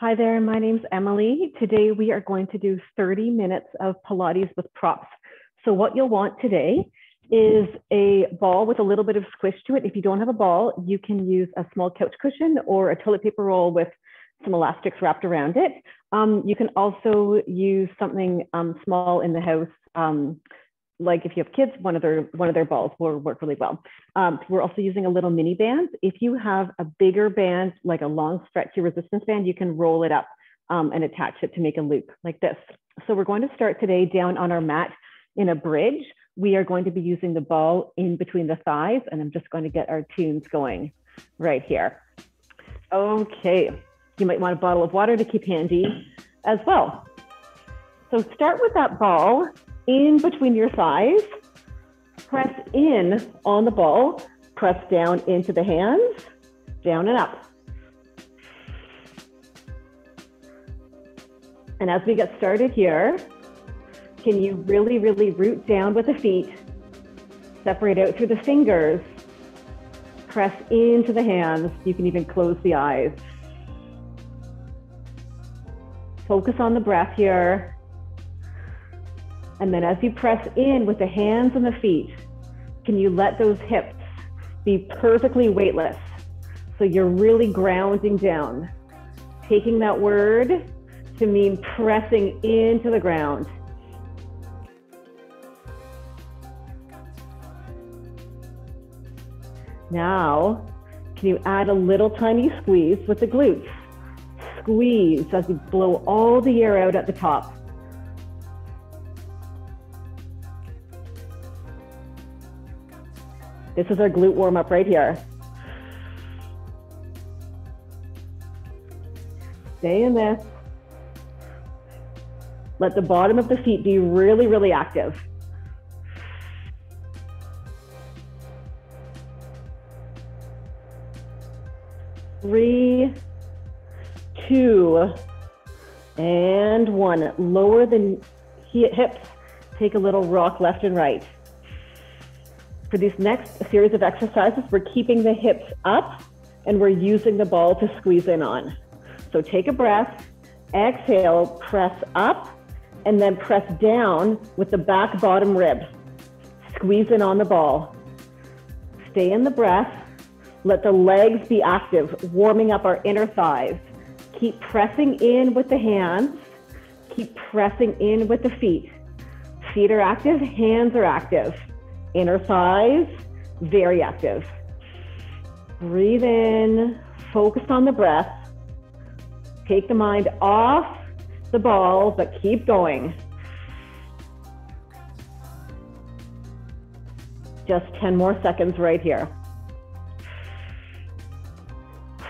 Hi there, my name's Emily. Today we are going to do 30 minutes of Pilates with props. So what you'll want today is a ball with a little bit of squish to it. If you don't have a ball, you can use a small couch cushion or a toilet paper roll with some elastics wrapped around it. You can also use something small in the house, like if you have kids, one of their balls will work really well. We're also using a little mini band. If you have a bigger band, like a long stretchy resistance band, you can roll it up and attach it to make a loop like this. So we're going to start today down on our mat in a bridge. We are going to be using the ball in between the thighs, and I'm just going to get our tunes going right here. Okay, you might want a bottle of water to keep handy as well. So start with that ball in between your thighs, press in on the ball, press down into the hands, down and up. And as we get started here, can you really root down with the feet, separate out through the fingers, press into the hands. You can even close the eyes. Focus on the breath here. And then as you press in with the hands and the feet, can you let those hips be perfectly weightless? So you're really grounding down, taking that word to mean pressing into the ground. Now, can you add a little tiny squeeze with the glutes? Squeeze as you blow all the air out at the top. This is our glute warm-up right here. Stay in this. Let the bottom of the feet be really active. Three, two, and one. Lower the hips. Take a little rock left and right. For these next series of exercises, we're keeping the hips up and we're using the ball to squeeze in on. So take a breath, exhale, press up, and then press down with the back bottom rib. Squeeze in on the ball. Stay in the breath. Let the legs be active, warming up our inner thighs. Keep pressing in with the hands. Keep pressing in with the feet. Feet are active, hands are active. Inner thighs, very active. Breathe in, focus on the breath. Take the mind off the ball, but keep going. Just 10 more seconds right here.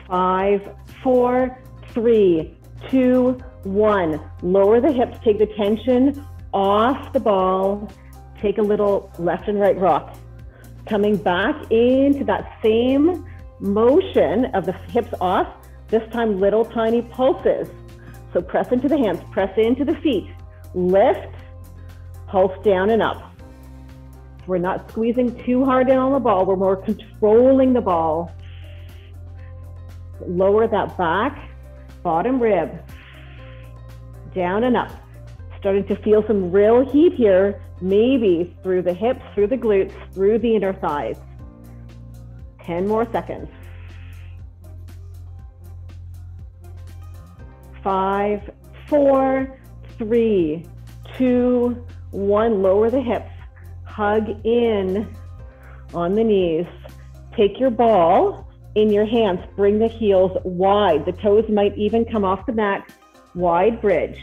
5, 4, 3, 2, 1. Lower the hips, take the tension off the ball. Take a little left and right rock. Coming back into that same motion of the hips off, this time little tiny pulses. So press into the hands, press into the feet, lift, pulse down and up. We're not squeezing too hard in on the ball, we're more controlling the ball. Lower that back, bottom rib, down and up. Starting to feel some real heat here, maybe through the hips, through the glutes, through the inner thighs. 10 more seconds. 5, 4, 3, 2, 1. Lower the hips, hug in on the knees. Take your ball in your hands, bring the heels wide. The toes might even come off the mat, wide bridge.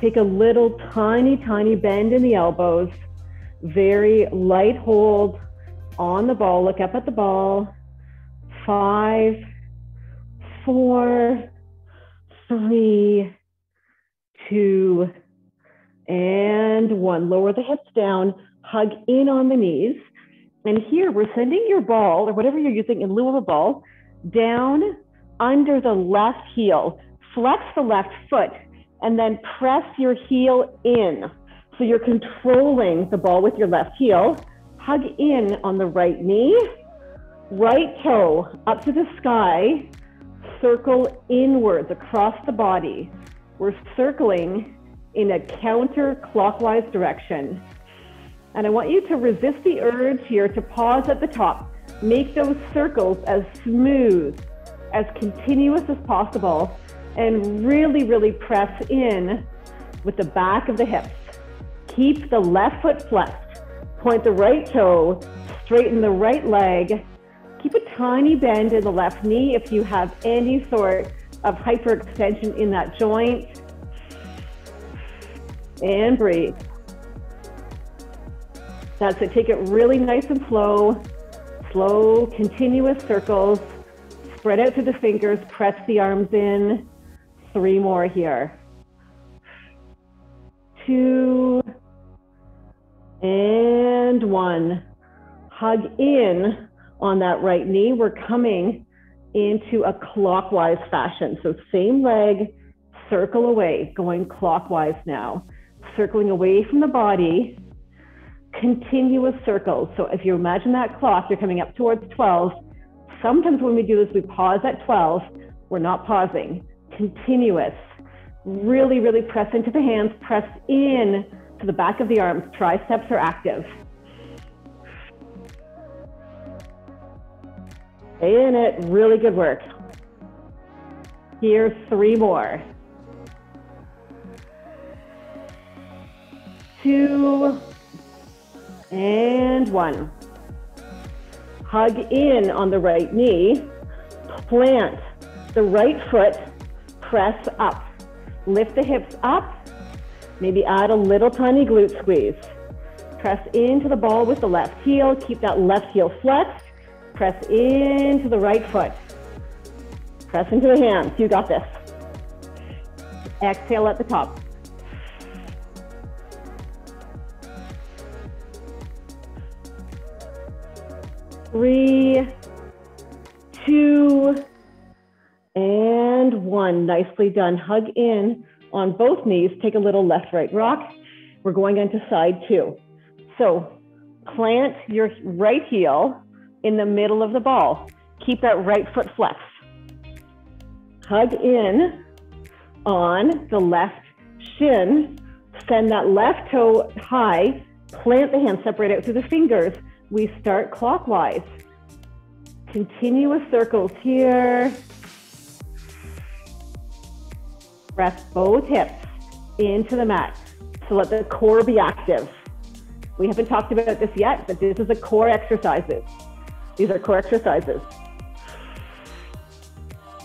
Take a little tiny bend in the elbows, very light hold on the ball, look up at the ball. 5, 4, 3, 2, and 1. Lower the hips down, hug in on the knees. And here we're sending your ball, or whatever you're using in lieu of a ball, down under the left heel. Flex the left foot, and then press your heel in. So you're controlling the ball with your left heel. Hug in on the right knee, right toe up to the sky, circle inwards across the body. We're circling in a counterclockwise direction. And I want you to resist the urge here to pause at the top. Make those circles as smooth, as continuous as possible, and really, really press in with the back of the hips. Keep the left foot flexed. Point the right toe, straighten the right leg. Keep a tiny bend in the left knee if you have any sort of hyperextension in that joint. And breathe. That's it. Take it really nice and slow. Slow, continuous circles. Spread out through the fingers. Press the arms in. 3 more here. 2 and 1. Hug in on that right knee. We're coming into a clockwise fashion. So same leg, circle away, going clockwise now. Circling away from the body, continuous circles. So if you imagine that clock, you're coming up towards 12. Sometimes when we do this, we pause at 12. We're not pausing. Continuous. Really, really press into the hands. Press in to the back of the arms. Triceps are active. Stay in it. Really good work. Here's 3 more. 2 and 1. Hug in on the right knee. Plant the right foot. Press up. Lift the hips up. Maybe add a little tiny glute squeeze. Press into the ball with the left heel. Keep that left heel flexed. Press into the right foot. Press into the hands. You got this. Exhale at the top. Three, 2, and 1. Nicely done. Hug in on both knees. Take a little left-right rock. We're going into side 2. So plant your right heel in the middle of the ball. Keep that right foot flexed. Hug in on the left shin. Send that left toe high. Plant the hands, separate out through the fingers. We start clockwise. Continuous circles here. Press both hips into the mat. So let the core be active. We haven't talked about this yet, but this is a core exercises. These are core exercises.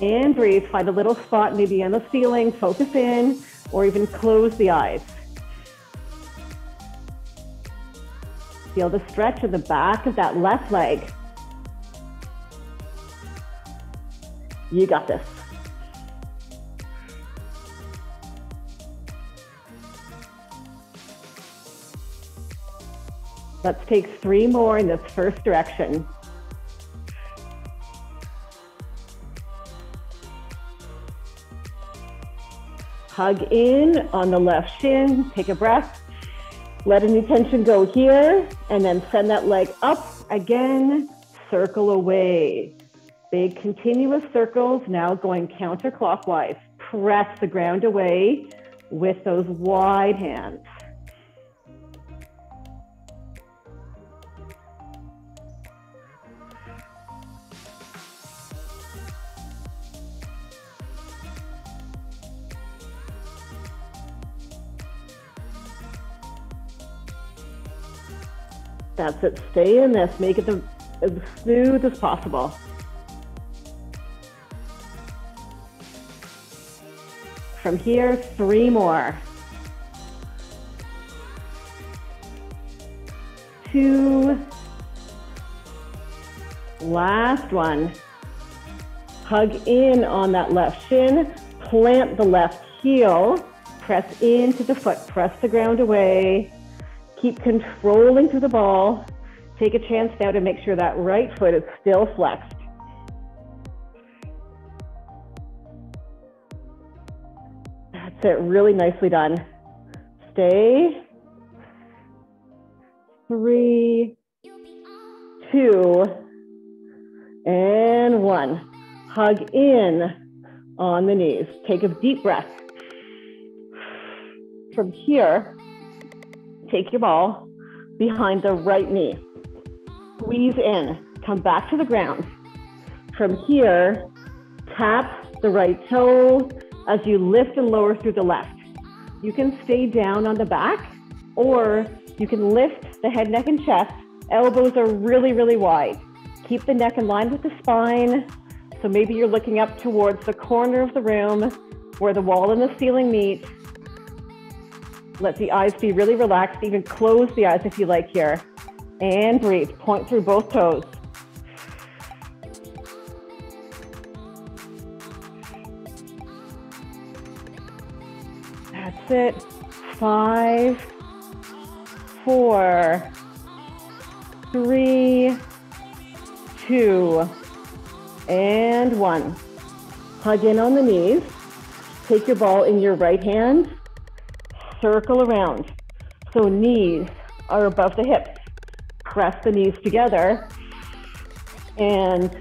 And breathe. Find a little spot, maybe on the ceiling, focus in, or even close the eyes. Feel the stretch in the back of that left leg. You got this. Let's take 3 more in this first direction. Hug in on the left shin. Take a breath. Let any tension go here, and then send that leg up again. Circle away. Big continuous circles, now going counterclockwise. Press the ground away with those wide hands. That's it. Stay in this. Make it as smooth as possible. From here, 3 more. 2. Last one. Hug in on that left shin. Plant the left heel. Press into the foot. Press the ground away. Keep controlling through the ball. Take a chance now to make sure that right foot is still flexed. That's it, really nicely done. Stay. 3, 2, and 1. Hug in on the knees. Take a deep breath. From here, take your ball behind the right knee. Squeeze in, come back to the ground. From here, tap the right toe as you lift and lower through the left. You can stay down on the back, or you can lift the head, neck, and chest. Elbows are really, really wide. Keep the neck in line with the spine. So maybe you're looking up towards the corner of the room where the wall and the ceiling meet. Let the eyes be really relaxed. Even close the eyes if you like here. And breathe. Point through both toes. That's it. 5, 4, 3, 2, and 1. Hug in on the knees. Take your ball in your right hand. Circle around. So knees are above the hips. Press the knees together. And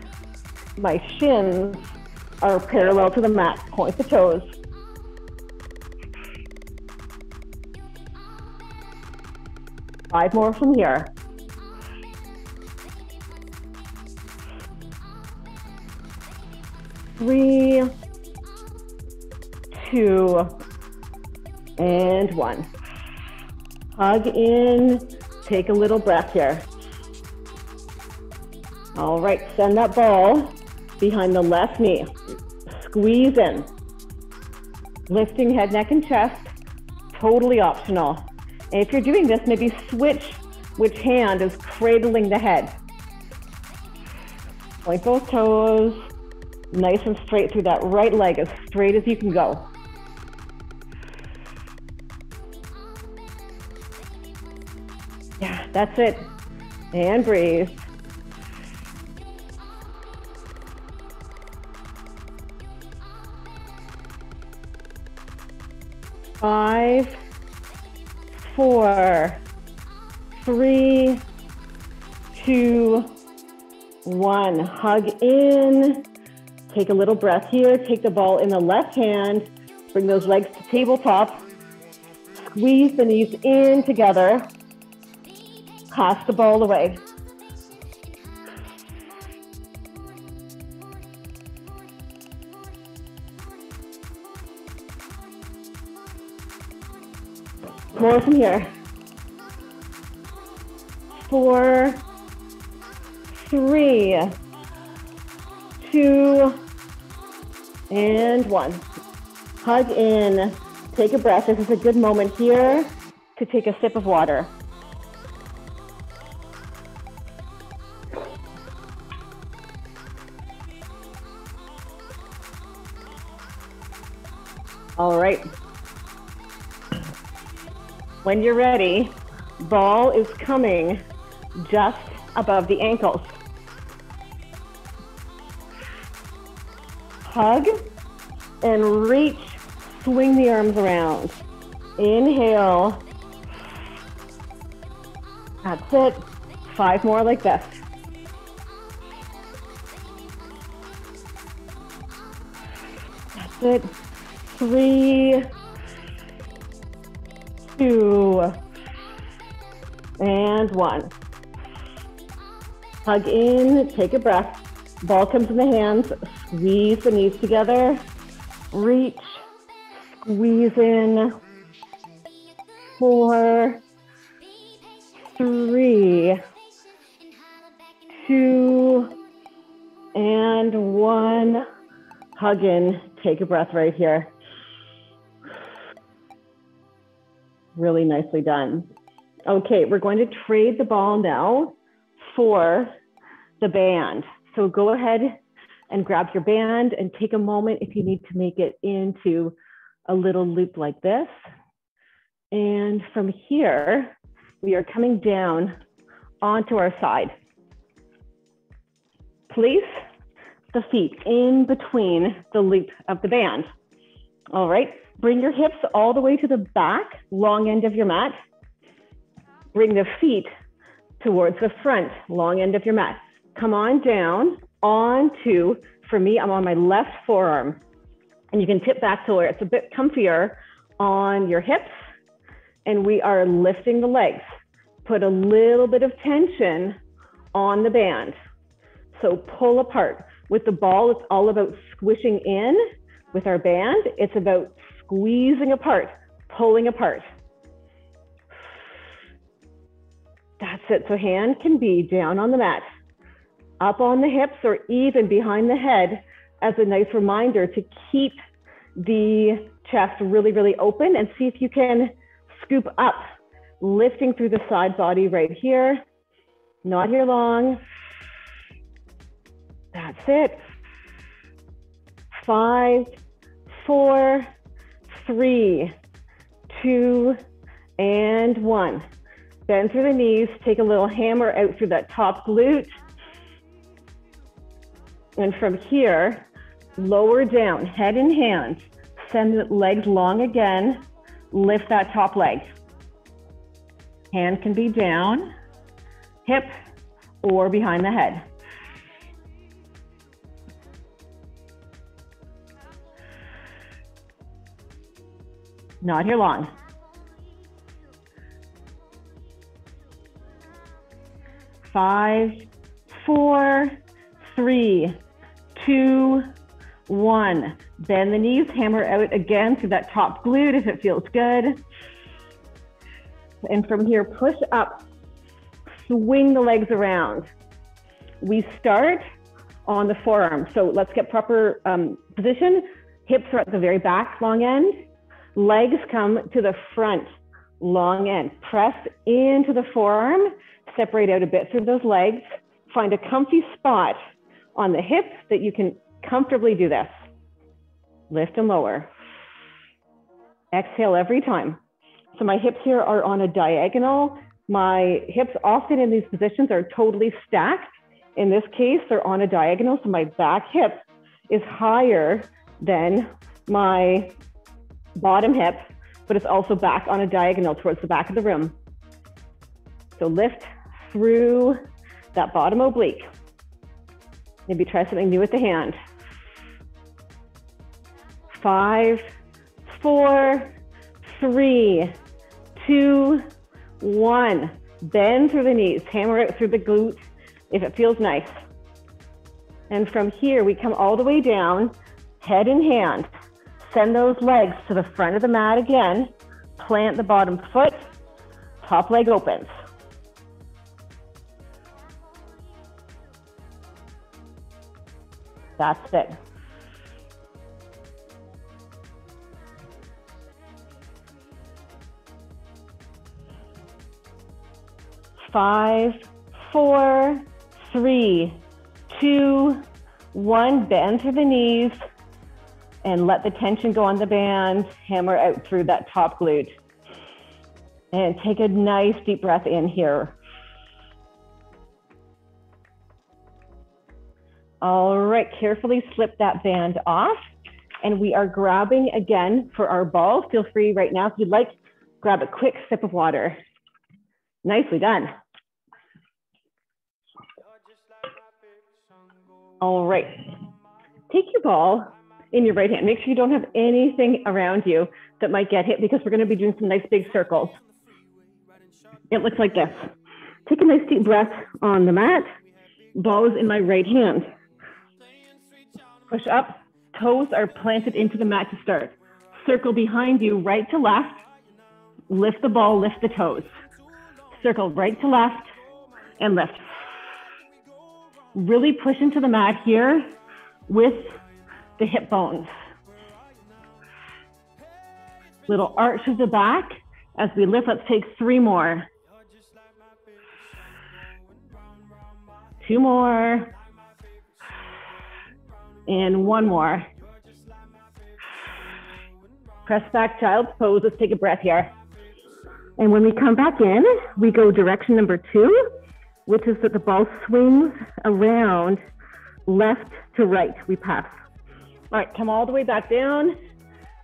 my shins are parallel to the mat. Point the toes. Five more from here. 3, 2, and 1. Hug in, take a little breath here. All right, send that ball behind the left knee. Squeeze in. Lifting head, neck, and chest, totally optional. And if you're doing this, maybe switch which hand is cradling the head. Point both toes, nice and straight through that right leg, as straight as you can go. Yeah, that's it. And breathe. Five, 4, 3, 2, 1. Hug in. Take a little breath here. Take the ball in the left hand. Bring those legs to tabletop. Squeeze the knees in together. Pass the ball away. More from here. 4, 3, 2, and 1. Hug in. Take a breath. This is a good moment here to take a sip of water. All right. When you're ready, ball is coming just above the ankles. Hug and reach, swing the arms around. Inhale. That's it. 5 more like this. That's it. 3, 2, and 1. Hug in, take a breath. Ball comes in the hands, squeeze the knees together, reach, squeeze in. 4, 3, 2, and 1. Hug in, take a breath right here. Really nicely done. Okay, we're going to trade the ball now for the band. So go ahead and grab your band and take a moment if you need to make it into a little loop like this. And from here, we are coming down onto our side. Place the feet in between the loop of the band. All right, bring your hips all the way to the back, long end of your mat. Bring the feet towards the front, long end of your mat. Come on down onto, for me, I'm on my left forearm. And you can tip back to where it's a bit comfier on your hips. And we are lifting the legs. Put a little bit of tension on the band. So pull apart. With the ball, it's all about squishing in. With our band, it's about squeezing apart, pulling apart. That's it. So hand can be down on the mat, up on the hips, or even behind the head as a nice reminder to keep the chest really, really open, and see if you can scoop up, lifting through the side body right here. Not here long. That's it. 5, 4, 3, 2, and 1. Bend through the knees, take a little hammer out through that top glute. And from here, lower down, head in hands. Send the legs long again. Lift that top leg. Hand can be down, hip, or behind the head. Not here long. 5, 4, 3, 2, 1. Bend the knees, hammer out again through that top glute if it feels good. And from here, push up, swing the legs around. We start on the forearm. So let's get proper position. Hips are at the very back, long end. Legs come to the front, long end. Press into the forearm, separate out a bit through those legs. Find a comfy spot on the hip that you can comfortably do this. Lift and lower. Exhale every time. So my hips here are on a diagonal. My hips often in these positions are totally stacked. In this case, they're on a diagonal, so my back hip is higher than my bottom hip, but it's also back on a diagonal towards the back of the room. So lift through that bottom oblique. Maybe try something new with the hand. 5, 4, 3, 2, 1. Bend through the knees, hammer out through the glute if it feels nice. And from here, we come all the way down, head in hand. Send those legs to the front of the mat again. Plant the bottom foot, top leg opens. That's it. Five, 4, 3, 2, 1. Bend through the knees and let the tension go on the band. Hammer out through that top glute. And take a nice deep breath in here. All right, carefully slip that band off. And we are grabbing again for our ball. Feel free right now, if you'd like, grab a quick sip of water. Nicely done. All right, take your ball in your right hand. Make sure you don't have anything around you that might get hit, because we're going to be doing some nice big circles. It looks like this. Take a nice deep breath on the mat. Ball is in my right hand. Push up. Toes are planted into the mat to start. Circle behind you, right to left. Lift the ball, lift the toes. Circle right to left and lift. Really push into the mat here with the hip bones. Little arch of the back as we lift. Let's take 3 more. 2 more. And 1 more. Press back, child's pose. Let's take a breath here. And when we come back in, we go direction number 2, which is that the ball swings around left to right. We pass. All right, come all the way back down.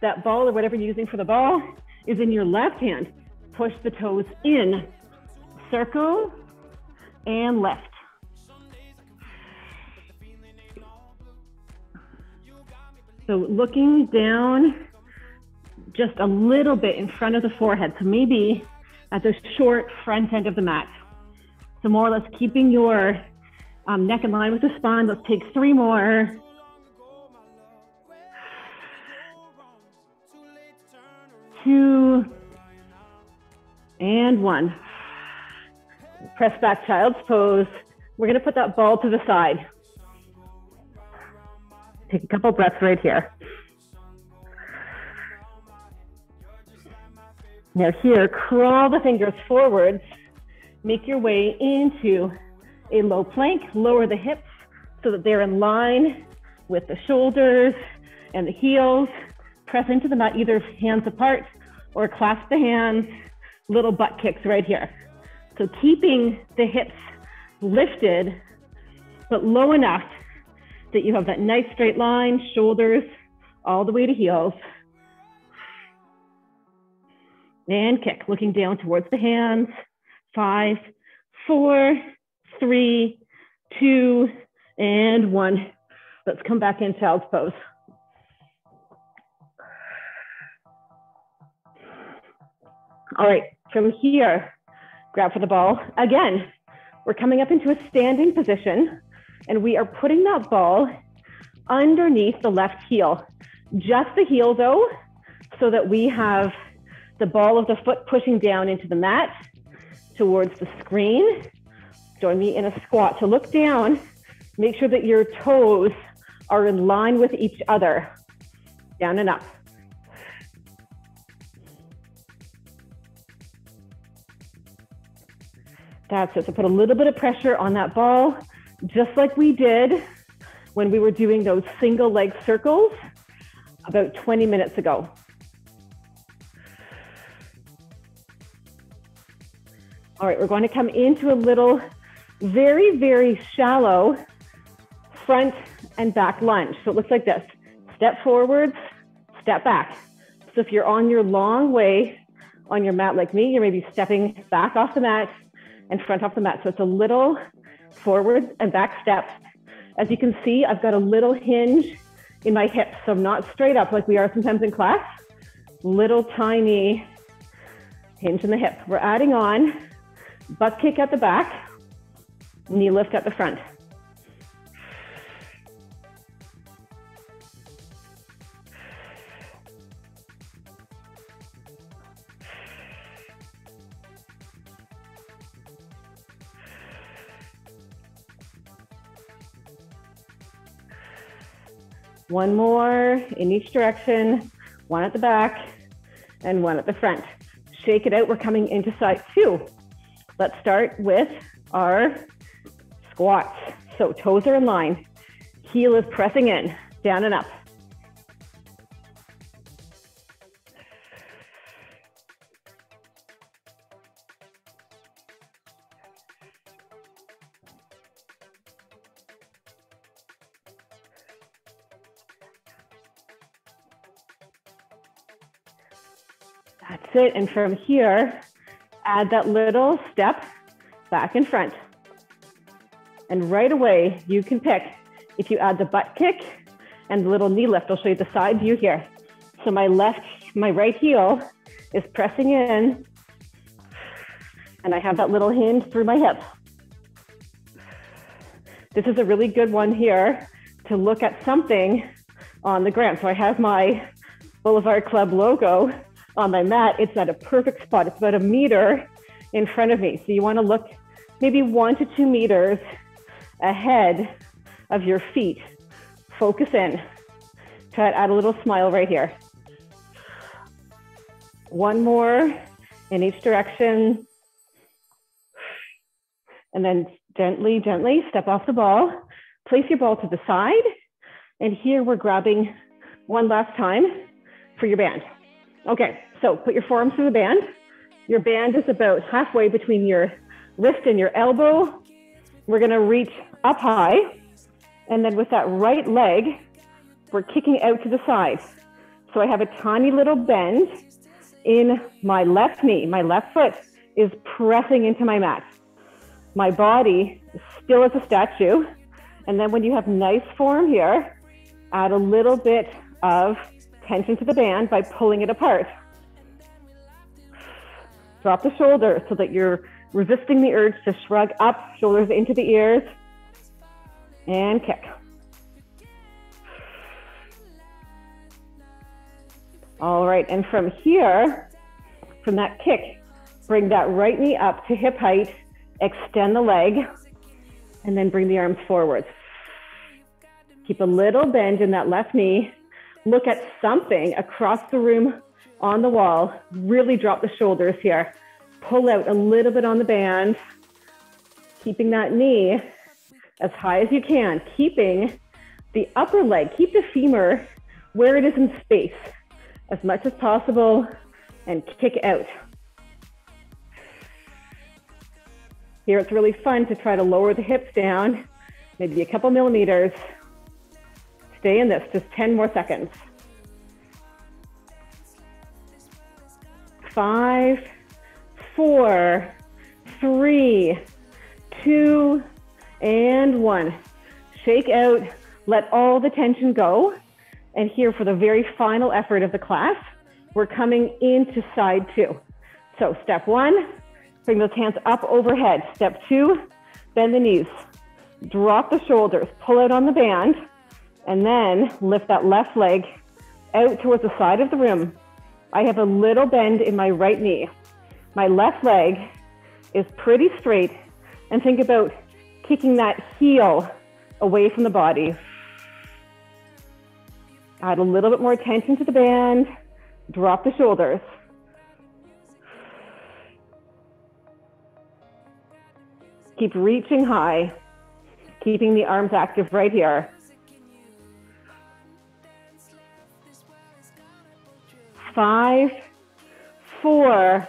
That ball or whatever you're using for the ball is in your left hand. Push the toes in. Circle and lift. So looking down just a little bit in front of the forehead. So maybe at the short front end of the mat. So more or less keeping your neck in line with the spine. Let's take 3 more. 2 and 1. Press back, child's pose. We're going to put that ball to the side. Take a couple breaths right here. Now here, crawl the fingers forwards. Make your way into a low plank. Lower the hips so that they're in line with the shoulders and the heels. Press into the mat, either hands apart or clasp the hands. Little butt kicks right here. So keeping the hips lifted, but low enough that you have that nice straight line, shoulders all the way to heels. And kick, looking down towards the hands. 5, 4, 3, 2, and 1. Let's come back in child's pose. All right, from here, grab for the ball. Again, we're coming up into a standing position, and we are putting that ball underneath the left heel. Just the heel though, so that we have the ball of the foot pushing down into the mat towards the screen. Join me in a squat. So look down, make sure that your toes are in line with each other. Down and up. That's it. So put a little bit of pressure on that ball, just like we did when we were doing those single leg circles about 20 minutes ago. All right, we're going to come into a little very, very shallow front and back lunge. So it looks like this. Step forwards, step back. So if you're on your long way on your mat like me, you're maybe stepping back off the mat and front off the mat. So it's a little forward and back step. As you can see, I've got a little hinge in my hips. So I'm not straight up like we are sometimes in class. Little tiny hinge in the hip. We're adding on butt kick at the back, knee lift at the front. One more in each direction, one at the back and one at the front. Shake it out. We're coming into side 2. Let's start with our squats. So toes are in line, heel is pressing in, down and up. That's it. And from here, add that little step back in front. And right away, you can pick if you add the butt kick and the little knee lift. I'll show you the side view here. So my right heel is pressing in, and I have that little hinge through my hip. This is a really good one here to look at something on the ground. So I have my Boulevard Club logo on my mat. It's at a perfect spot. It's about 1 meter in front of me. So you want to look maybe 1 to 2 meters ahead of your feet. Focus in. Try to add a little smile right here. One more in each direction. And then gently, gently step off the ball. Place your ball to the side. And here we're grabbing one last time for your band. Okay, so put your forearms through the band. Your band is about halfway between your wrist and your elbow. We're gonna reach up high. And then with that right leg, we're kicking out to the side. So I have a tiny little bend in my left knee. My left foot is pressing into my mat. My body is still as a statue. And then when you have nice form here, add a little bit of tension to the band by pulling it apart. Drop the shoulders so that you're resisting the urge to shrug up, shoulders into the ears, and kick. All right, and from here, from that kick, bring that right knee up to hip height, extend the leg, and then bring the arms forward. Keep a little bend in that left knee. Look at something across the room on the wall. Really drop the shoulders here. Pull out a little bit on the band, keeping that knee as high as you can, keeping the upper leg, keep the femur where it is in space as much as possible, and kick out. Here it's really fun to try to lower the hips down, maybe a couple millimeters. Stay in this, just 10 more seconds. 5, 4, 3, 2, and 1. Shake out, let all the tension go. And here for the very final effort of the class, we're coming into side 2. So step 1, bring those hands up overhead. Step 2, bend the knees. Drop the shoulders, pull out on the band, and then lift that left leg out towards the side of the room. I have a little bend in my right knee. My left leg is pretty straight, and think about kicking that heel away from the body. Add a little bit more tension to the band, drop the shoulders. Keep reaching high, keeping the arms active right here. 5, 4,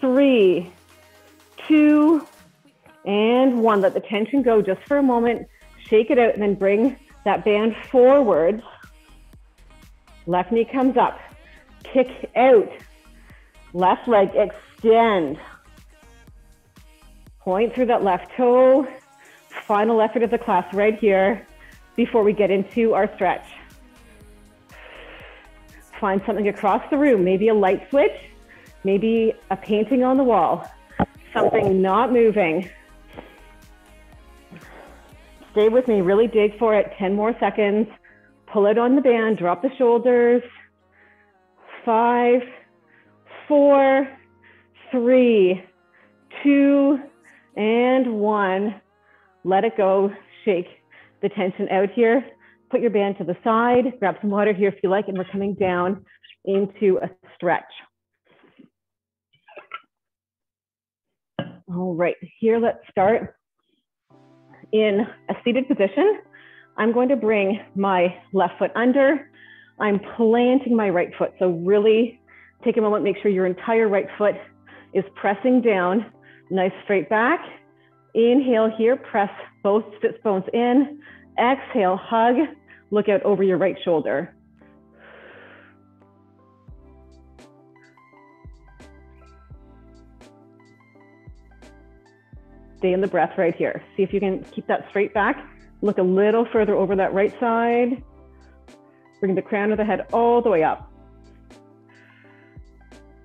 3, 2, and 1. Let the tension go just for a moment. Shake it out and then bring that band forward. Left knee comes up. Kick out. Left leg extend. Point through that left toe. Final effort of the class right here before we get into our stretch. Find something across the room, maybe a light switch, maybe a painting on the wall, something not moving. Stay with me, really dig for it, 10 more seconds. Pull it on the band, drop the shoulders. 5, 4, 3, 2, and 1. Let it go, shake the tension out here. Put your band to the side, grab some water here if you like, and we're coming down into a stretch. All right, here let's start in a seated position. I'm going to bring my left foot under. I'm planting my right foot. So really take a moment, make sure your entire right foot is pressing down. Nice straight back. Inhale here, press both sits bones in. Exhale, hug, look out over your right shoulder. Stay in the breath right here. See if you can keep that straight back. Look a little further over that right side. Bring the crown of the head all the way up.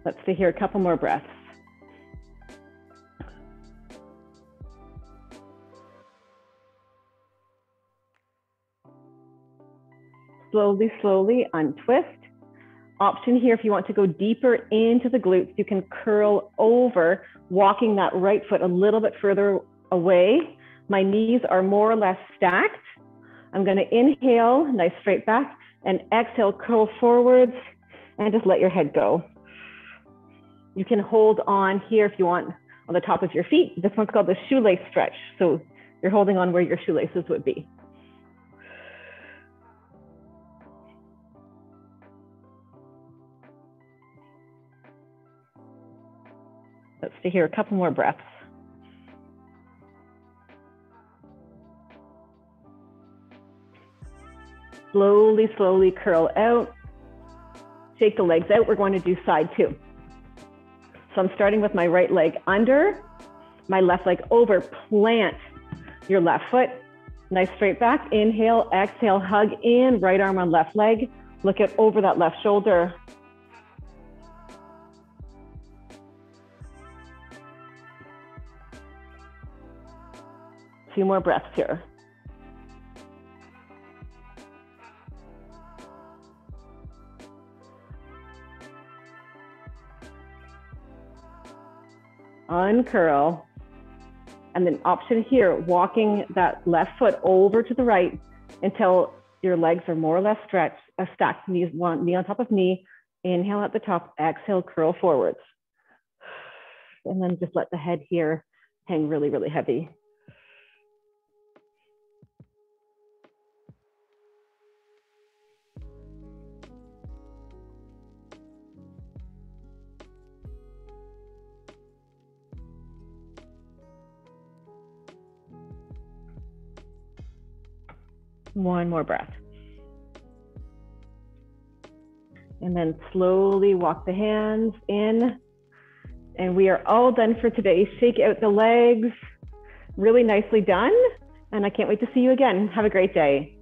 Let's stay here a couple more breaths. Slowly, slowly untwist. Option here, if you want to go deeper into the glutes, you can curl over, walking that right foot a little bit further away. My knees are more or less stacked. I'm going to inhale, nice straight back, and exhale, curl forwards, and just let your head go. You can hold on here if you want on the top of your feet. This one's called the shoelace stretch. So you're holding on where your shoelaces would be. Let's stay here a couple more breaths. Slowly, slowly curl out. Shake the legs out. We're going to do side 2. So I'm starting with my right leg under, my left leg over. Plant your left foot. Nice straight back. Inhale, exhale, hug in. Right arm on left leg. Look at over that left shoulder. Two more breaths here. Uncurl. And then option here, walking that left foot over to the right until your legs are more or less stretched, stacked, knee on top of knee. Inhale at the top, exhale, curl forwards. And then just let the head here hang really, really heavy. One more breath. And then slowly walk the hands in. And we are all done for today. Shake out the legs. Really nicely done. And I can't wait to see you again. Have a great day.